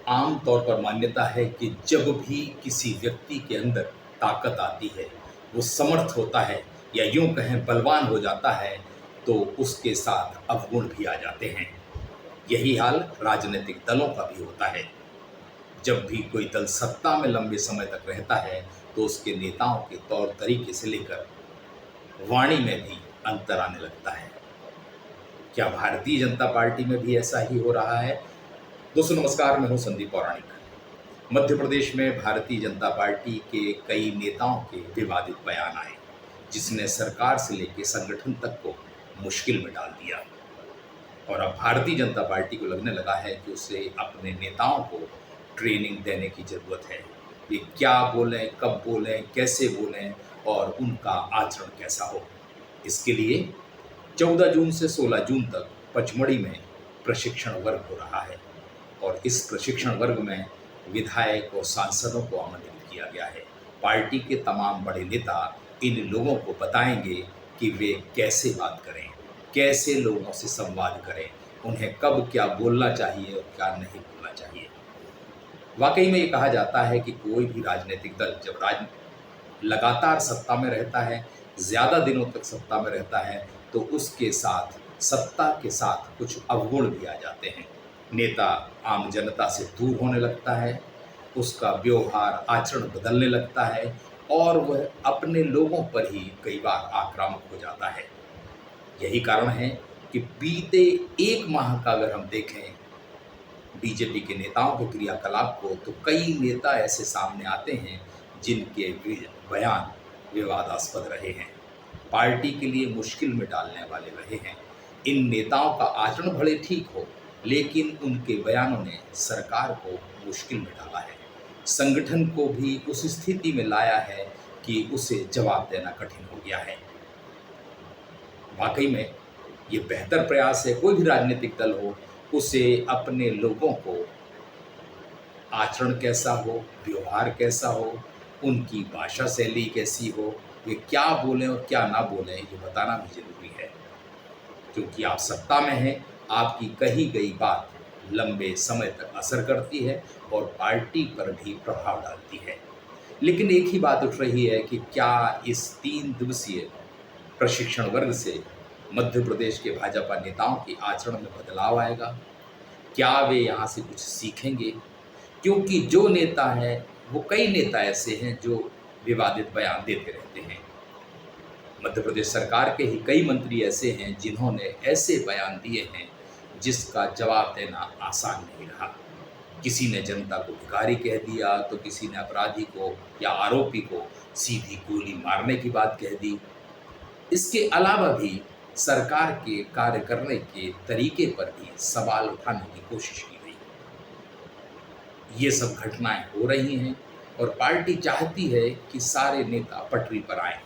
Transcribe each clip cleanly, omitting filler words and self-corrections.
आम तौर पर मान्यता है कि जब भी किसी व्यक्ति के अंदर ताकत आती है, वो समर्थ होता है या यूं कहें बलवान हो जाता है, तो उसके साथ अवगुण भी आ जाते हैं। यही हाल राजनीतिक दलों का भी होता है। जब भी कोई दल सत्ता में लंबे समय तक रहता है, तो उसके नेताओं के तौर तरीके से लेकर वाणी में भी अंतर आने लगता है। क्या भारतीय जनता पार्टी में भी ऐसा ही हो रहा है? दोस्तों नमस्कार, मैं हूं संदीप पौराणिक। मध्य प्रदेश में भारतीय जनता पार्टी के कई नेताओं के विवादित बयान आए, जिसने सरकार से लेकर संगठन तक को मुश्किल में डाल दिया। और अब भारतीय जनता पार्टी को लगने लगा है कि उसे अपने नेताओं को ट्रेनिंग देने की जरूरत है। ये क्या बोलें, कब बोलें, कैसे बोलें और उनका आचरण कैसा हो। इसके लिए 14 जून से 16 जून तक पचमढ़ी में प्रशिक्षण वर्ग हो रहा है और इस प्रशिक्षण वर्ग में विधायक और सांसदों को आमंत्रित किया गया है। पार्टी के तमाम बड़े नेता इन लोगों को बताएंगे कि वे कैसे बात करें, कैसे लोगों से संवाद करें, उन्हें कब क्या बोलना चाहिए और क्या नहीं बोलना चाहिए। वाकई में ये कहा जाता है कि कोई भी राजनीतिक दल जब लगातार सत्ता में रहता है, ज़्यादा दिनों तक सत्ता में रहता है, तो उसके साथ सत्ता के साथ कुछ अवगुण भी आ जाते हैं। नेता आम जनता से दूर होने लगता है, उसका व्यवहार आचरण बदलने लगता है और वह अपने लोगों पर ही कई बार आक्रामक हो जाता है। यही कारण है कि बीते 1 माह का अगर हम देखें बीजेपी के नेताओं के क्रियाकलाप को, तो कई नेता ऐसे सामने आते हैं जिनके बयान विवादास्पद रहे हैं, पार्टी के लिए मुश्किल में डालने वाले रहे हैं। इन नेताओं का आचरण भले ठीक हो, लेकिन उनके बयानों ने सरकार को मुश्किल में डाला है, संगठन को भी उस स्थिति में लाया है कि उसे जवाब देना कठिन हो गया है। वाकई में ये बेहतर प्रयास है, कोई भी राजनीतिक दल हो, उसे अपने लोगों को आचरण कैसा हो, व्यवहार कैसा हो, उनकी भाषा शैली कैसी हो, वे क्या बोलें और क्या ना बोलें, ये बताना भी जरूरी है। क्योंकि आप सत्ता में हैं, आपकी कही गई बात लंबे समय तक असर करती है और पार्टी पर भी प्रभाव डालती है। लेकिन एक ही बात उठ रही है कि क्या इस 3 दिवसीय प्रशिक्षण वर्ग से मध्य प्रदेश के भाजपा नेताओं के आचरण में बदलाव आएगा? क्या वे यहाँ से कुछ सीखेंगे? क्योंकि जो नेता है, वो कई नेता ऐसे हैं जो विवादित बयान देते रहते हैं। मध्य प्रदेश सरकार के ही कई मंत्री ऐसे हैं जिन्होंने ऐसे बयान दिए हैं जिसका जवाब देना आसान नहीं रहा। किसी ने जनता को भिखारी कह दिया, तो किसी ने अपराधी को या आरोपी को सीधी गोली मारने की बात कह दी। इसके अलावा भी सरकार के कार्य करने के तरीके पर भी सवाल उठाने की कोशिश की गई। ये सब घटनाएं हो रही हैं और पार्टी चाहती है कि सारे नेता पटरी पर आएं,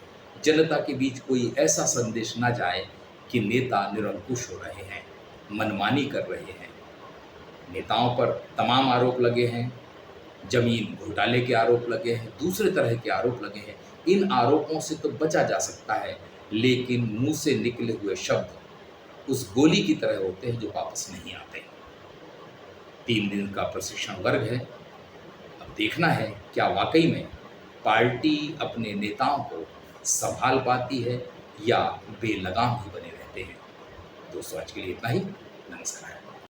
जनता के बीच कोई ऐसा संदेश ना जाए कि नेता निरंकुश हो रहे हैं, मनमानी कर रहे हैं। नेताओं पर तमाम आरोप लगे हैं, जमीन घोटाले के आरोप लगे हैं, दूसरे तरह के आरोप लगे हैं। इन आरोपों से तो बचा जा सकता है, लेकिन मुंह से निकले हुए शब्द उस गोली की तरह होते हैं जो वापस नहीं आते। 3 दिन का प्रशिक्षण वर्ग है। अब देखना है क्या वाकई में पार्टी अपने नेताओं को संभाल पाती है या बेलगाम ही बने रहते हैं। दोस्तों आज के लिए इतना ही। नमस्कार।